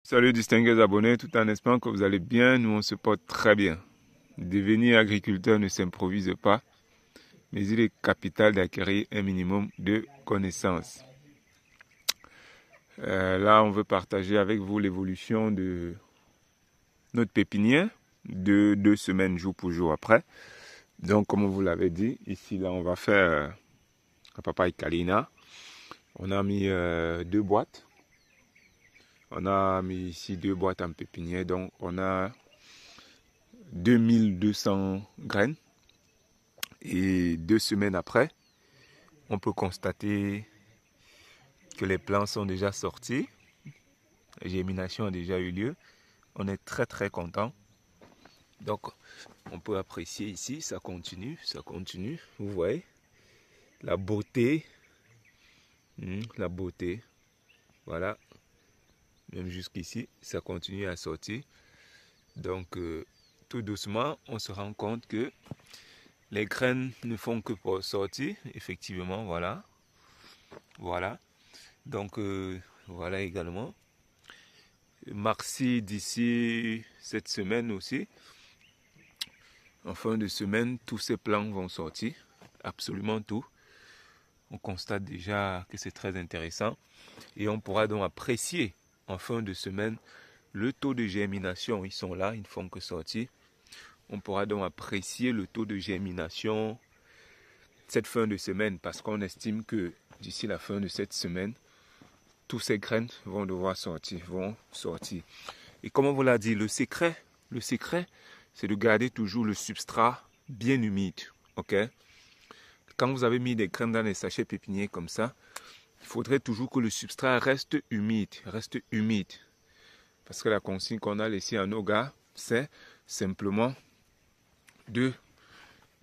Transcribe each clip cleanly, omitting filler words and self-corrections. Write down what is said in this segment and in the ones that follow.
Salut distingués abonnés, tout en espérant que vous allez bien, nous on se porte très bien. Devenir agriculteur ne s'improvise pas, mais il est capital d'acquérir un minimum de connaissances. Là, on veut partager avec vous l'évolution de notre pépinière de 2 semaines jour pour jour après. Donc, comme on vous l'avait dit, ici, là, on va faire un papaye Kalina. On a mis 2 boîtes. On a mis ici 2 boîtes en pépinière, donc on a 2200 graines. Et 2 semaines après, on peut constater que les plants sont déjà sortis. La germination a déjà eu lieu. On est très content. Donc, on peut apprécier ici, ça continue. Vous voyez, la beauté. La beauté. Voilà. Même jusqu'ici, ça continue à sortir. Donc, tout doucement, on se rend compte que les graines ne font que pour sortir. Effectivement, voilà. Voilà. Donc, voilà également. Merci d'ici cette semaine aussi. En fin de semaine, tous ces plants vont sortir. Absolument tout. On constate déjà que c'est très intéressant. Et on pourra donc apprécier en fin de semaine le taux de germination. Ils sont là, ils ne font que sortir. On pourra donc apprécier le taux de germination cette fin de semaine parce qu'on estime que d'ici la fin de cette semaine, tous ces graines vont devoir sortir, Et comme on vous l'a dit, le secret, c'est de garder toujours le substrat bien humide. Ok? Quand vous avez mis des graines dans les sachets pépiniers comme ça, il faudrait toujours que le substrat reste humide. Parce que la consigne qu'on a laissée à nos gars, c'est simplement de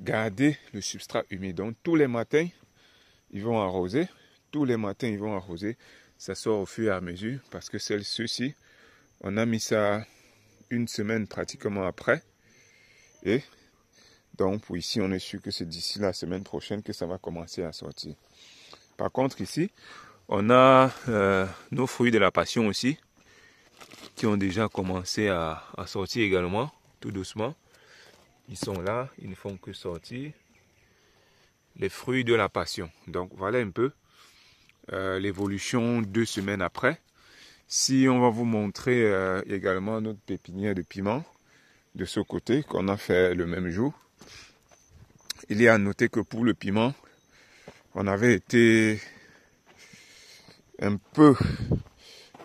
garder le substrat humide. Donc tous les matins, ils vont arroser. Ça sort au fur et à mesure parce que ceux-ci, on a mis ça 1 semaine pratiquement après. Et donc pour ici, on est sûr que c'est d'ici la semaine prochaine que ça va commencer à sortir. Par contre ici, on a nos fruits de la passion aussi qui ont déjà commencé à sortir également, tout doucement. Ils sont là, ils ne font que sortir. Les fruits de la passion. Donc voilà un peu l'évolution 2 semaines après. Si on va vous montrer également notre pépinière de piment de ce côté qu'on a fait le même jour. Il y a à noter que pour le piment, on avait été un peu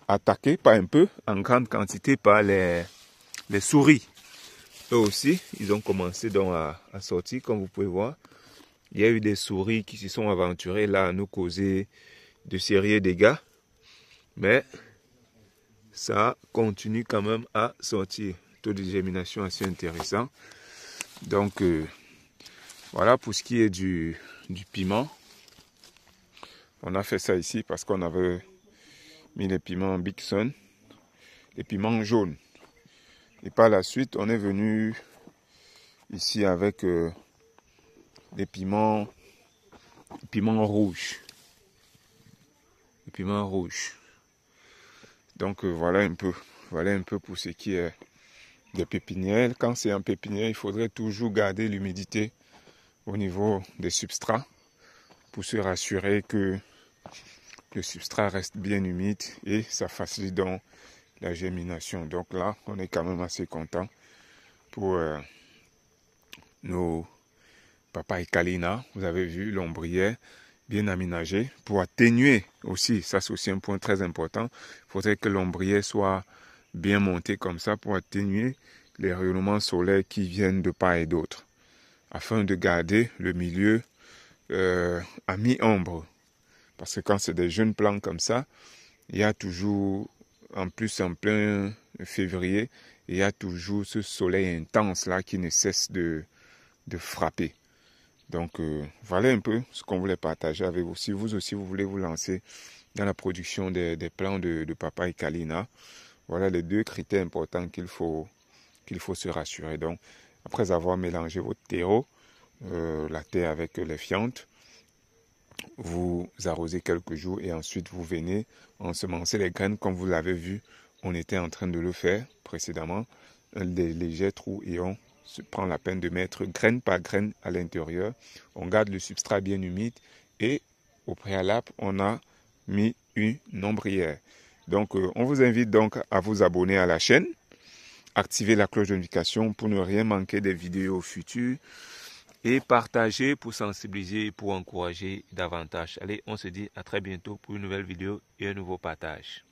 attaqué, pas un peu, en grande quantité par les souris. Eux aussi, ils ont commencé donc à sortir, comme vous pouvez voir. Il y a eu des souris qui se sont aventurées là à nous causer de sérieux dégâts. Mais ça continue quand même à sortir. Taux de germination assez intéressant. Donc voilà pour ce qui est du piment. On a fait ça ici parce qu'on avait mis les piments Big Sun, les piments jaunes. Et par la suite, on est venu ici avec des piments rouges. Les piments rouges. Donc voilà un peu pour ce qui est des pépinières. Quand c'est en pépinière, il faudrait toujours garder l'humidité au niveau des substrats pour se rassurer que le substrat reste bien humide et ça facilite donc la germination. Donc là, on est quand même assez content pour nos papayes Kalina. Vous avez vu l'ombrière bien aménagée pour atténuer aussi. Ça, c'est aussi un point très important. Il faudrait que l'ombrière soit bien montée comme ça pour atténuer les rayonnements solaires qui viennent de part et d'autre, afin de garder le milieu à mi-ombre. Parce que quand c'est des jeunes plants comme ça, il y a toujours, en plus en plein février, il y a toujours ce soleil intense là qui ne cesse de frapper. Donc voilà un peu ce qu'on voulait partager avec vous. Si vous aussi vous voulez vous lancer dans la production des plants de papaye Kalina, voilà les 2 critères importants qu'il faut se rassurer. Donc après avoir mélangé votre terreau, la terre avec les fientes, vous arrosez quelques jours et ensuite vous venez ensemencer les graines comme vous l'avez vu on était en train de le faire précédemment, des légers trous, et on se prend la peine de mettre graine par graine à l'intérieur. On garde le substrat bien humide et au préalable, on a mis une ombrière. Donc, on vous invite donc à vous abonner à la chaîne, activer la cloche de notification pour ne rien manquer des vidéos futures et partager pour sensibiliser et pour encourager davantage. Allez, on se dit à très bientôt pour une nouvelle vidéo et un nouveau partage.